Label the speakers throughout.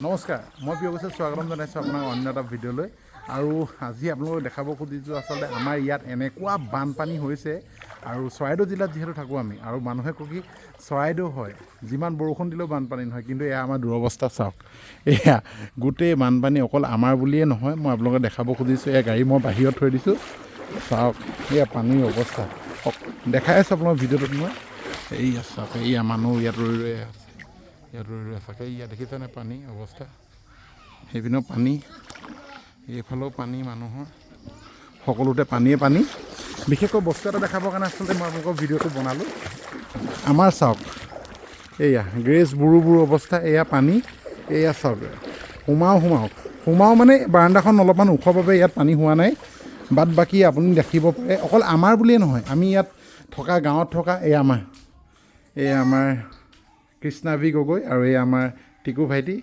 Speaker 1: নমস্কাৰ মই প্ৰিয়গোছে স্বাগতম জনাইছোঁ আপোনাক অন্য এটা ভিডিঅ'লৈ আৰু আজি আপোনালোকক দেখাব খুজিছোঁ আচলতে আমাৰ ইয়াত এনেকুৱা বানপানী হৈছে আৰু চৰাইদেউ জিলাত যিহেতু থাকোঁ আমি আৰু মানুহে কয় কি চৰাইদেউ হয় যিমান বৰষুণ দিলেও বানপানী নহয় কিন্তু এয়া আমাৰ দুৰৱস্থা চাওক এয়া গোটেই বানপানী অকল আমাৰ বুলিয়ে নহয় মই আপোনালোকক দেখাব খুজিছোঁ এয়া গাড়ী মই বাহিৰত থৈ দিছোঁ চাওক এয়া পানীৰ অৱস্থা দেখাই আছোঁ আপোনালোকৰ ভিডিঅ'টোত মই এয়া চাওক এয়া মানুহ ইয়াত ৰৈ ৰৈ আছে ইয়াত ৰৈ ৰৈ আছে ইয়াত দেখিছেনে পানী অৱস্থা সেইপিনেও পানী এইফালেও পানী মানুহৰ সকলোতে পানীয়ে পানী বিশেষকৈ বস্তু এটা দেখাবৰ কাৰণে আচলতে মই আপোনালোকৰ ভিডিঅ'টো বনালোঁ আমাৰ চাওক এয়া গ্ৰেছ বুৰু বুৰু অৱস্থা এয়া পানী এয়া চাওক সোমাও মানে বাৰাণ্ডাখন অলপমান ওখ বাবে ইয়াত পানী হোৱা নাই বাদ বাকী আপুনি দেখিব পাৰে অকল আমাৰ বুলিয়ে নহয় আমি ইয়াত থকা গাঁৱত থকা এয়া আমাৰ কৃষ্ণা ভি গগৈ আৰু এই আমাৰ টিকু ভাইটি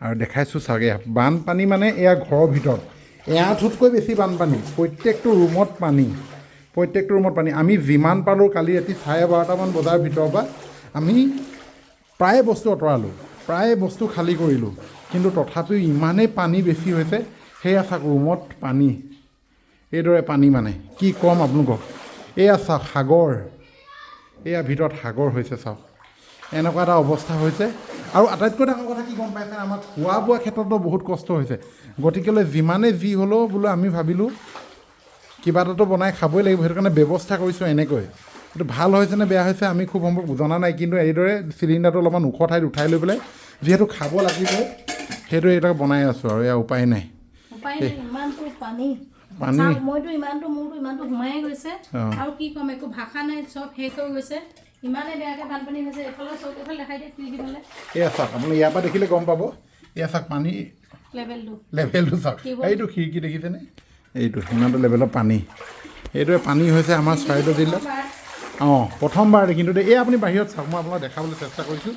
Speaker 1: আৰু দেখাইছোঁ চাগে বানপানী মানে এয়া ঘৰৰ ভিতৰত এয়াঠুতকৈ বেছি বানপানী প্ৰত্যেকটো ৰুমত পানী আমি যিমান পালোঁ কালি ৰাতি 12:30মান বজাৰ ভিতৰৰ পৰা আমি প্ৰায় বস্তু আঁতৰালোঁ প্ৰায় বস্তু খালী কৰিলোঁ কিন্তু তথাপিও ইমানেই পানী বেছি হৈছে সেয়া চাওক ৰুমত পানী এইদৰে পানী মানে কি ক'ম আপোনালোকক এয়া চাওক সাগৰ এয়া ভিতৰত সাগৰ হৈছে চাওক এনেকুৱা এটা অৱস্থা হৈছে আৰু আটাইতকৈ ডাঙৰ কথা কি গম পাইছে আমাৰ খোৱা বোৱা ক্ষেত্ৰতো বহুত কষ্ট হৈছে গতিকেলৈ যিমানে যি হ'লেও বোলো আমি ভাবিলোঁ কিবা এটাতো বনাই খাবই লাগিব সেইটো কাৰণে ব্যৱস্থা কৰিছোঁ এনেকৈ এইটো ভাল হৈছে নে বেয়া হৈছে আমি খুব সম্ভৱ জনা নাই কিন্তু এইদৰে চিলিণ্ডাৰটো অলপমান ওখ ঠাইত উঠাই লৈ পেলাই যিহেতু খাব লাগিব সেইটো এইটাকে বনাই আছোঁ আৰু এয়া উপায় নাই পানী
Speaker 2: মইতো ইমানটো মোৰতো ইমানটো সোমাই গৈছে আৰু কি ক'ম একো ভাষা নাই চব শেষ হৈ গৈছে ইমানে বেয়াকৈ বানপানী হৈছে এইফালে চব এইফালে দেখাই দিয়ে খিৰিকি ফালে
Speaker 1: এয়া চাওক আপুনি ইয়াৰ পৰা দেখিলে গম পাব এয়া চাওক পানী লেভেলটো চাওক এইটো খিৰিকি দেখিছেনে এইটো সিমানটো লেভেলৰ পানী এইটোৱে পানী হৈছে আমাৰ চৰাইদেউ জিলাত প্ৰথমবাৰ কিন্তু এই আপুনি বাহিৰত চাওক মই আপোনাক দেখাবলৈ চেষ্টা কৰিছোঁ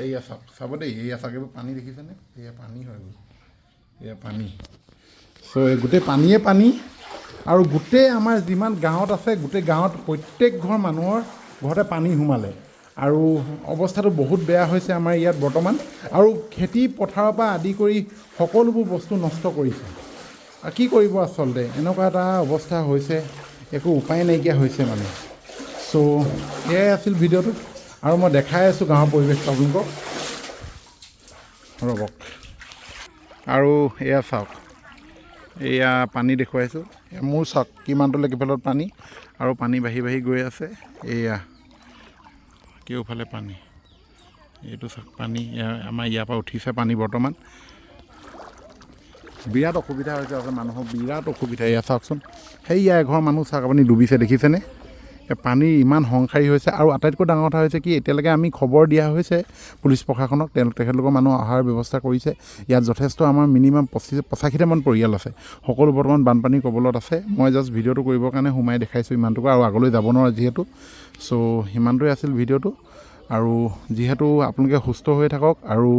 Speaker 1: এয়া চাব দেই এয়া চাওক এইবোৰ পানী দেখিছেনে এয়া পানী হৈ গ'ল এয়া পানী চ' এই গোটেই পানীয়ে পানী আৰু গোটেই আমাৰ যিমান গাঁৱত আছে গোটেই গাঁৱত প্ৰত্যেক ঘৰ মানুহৰ ঘৰতে পানী সোমালে আৰু অৱস্থাটো বহুত বেয়া হৈছে আমাৰ ইয়াত বৰ্তমান আৰু খেতি পথাৰৰ পৰা আদি কৰি সকলোবোৰ বস্তু নষ্ট কৰিছে আৰু কি কৰিব আচলতে এনেকুৱা এটা অৱস্থা হৈছে একো উপায় নাইকিয়া হৈছে মানে চ' এয়াই আছিল ভিডিঅ'টো আৰু মই দেখাই আছোঁ গাঁৱৰ পৰিৱেশটো আপোনালোকক ৰ'বক আৰু এয়া চাওক এয়া পানী দেখুৱাইছোঁ মোৰ চাওক কিমানটো কিফালত পানী আৰু পানী বাঢ়ি বাঢ়ি গৈ আছে এয়া কেওফালে পানী এইটো চাওক পানী আমাৰ ইয়াৰ পৰা উঠিছে পানী বৰ্তমান বিৰাট অসুবিধা হৈছে আছে মানুহৰ বিৰাট অসুবিধা এয়া চাওকচোন সেয়া এঘৰ মানুহ চাওক আপুনি ডুবিছে দেখিছেনে পানী ইমান সংসাৰী হৈছে আৰু আটাইতকৈ ডাঙৰ কথা হৈছে কি এতিয়ালৈকে আমি খবৰ দিয়া হৈছে পুলিচ প্ৰশাসনক তেখেতলোকৰ মানুহ অহাৰ ব্যৱস্থা কৰিছে ইয়াত যথেষ্ট আমাৰ মিনিমাম 85টামান পৰিয়াল আছে সকলো বৰ্তমান বানপানীৰ কবলত আছে মই জাষ্ট ভিডিঅ'টো কৰিবৰ কাৰণে সোমাই দেখাইছোঁ ইমানটোকৈ আৰু আগলৈ যাব নোৱাৰোঁ যিহেতু চ' সিমানটোৱে আছিল ভিডিঅ'টো আৰু যিহেতু আপোনালোকে সুস্থ হৈ থাকক আৰু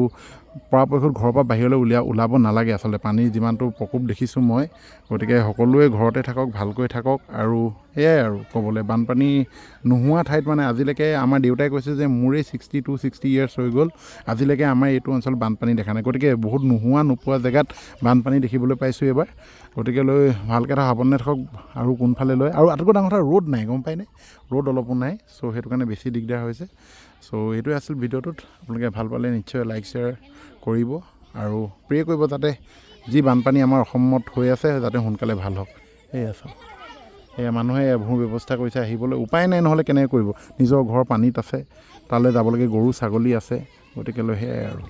Speaker 1: পৰাপক্ষত ঘৰৰ পৰা বাহিৰলৈ ওলাব নালাগে আচলতে পানীৰ যিমানটো প্ৰকোপ দেখিছোঁ মই গতিকে সকলোৱে ঘৰতে থাকক ভালকৈ থাকক আৰু এয়াই আৰু ক'বলৈ বানপানী নোহোৱা ঠাইত মানে আজিলৈকে আমাৰ দেউতাই কৈছে যে মোৰেই 60 ইয়াৰ্ছ হৈ গ'ল আজিলৈকে আমাৰ এইটো অঞ্চল বানপানী দেখা নাই গতিকে বহুত নোপোৱা জেগাত বানপানী দেখিবলৈ পাইছোঁ এইবাৰ গতিকে লৈ ভালকৈ এটা সাৱধানে থাকক আৰু কোনফালে লয় আৰু আটাইতকৈ ডাঙৰ কথা ৰ'দ নাই গম পায়নে ৰ'দ অলপো নাই চ' সেইটো কাৰণে বেছি দিগদাৰ হৈছে চ' এইটোৱে আছিল ভিডিঅ'টোত আপোনালোকে ভাল পালে নিশ্চয় লাইক শ্বেয়াৰ কৰিব আৰু প্ৰে কৰিব যাতে যি বানপানী আমাৰ অসমত হৈ আছে যাতে সোনকালে ভাল হওক সেয়া চাওক সেয়া মানুহে এইবোৰ ব্যৱস্থা কৰিছে আহিবলৈ উপায় নাই নহ'লে কেনেকৈ কৰিব নিজৰ ঘৰ পানীত আছে তালৈ যাবলৈকে গৰু ছাগলী আছে গতিকেলৈ সেয়াই আৰু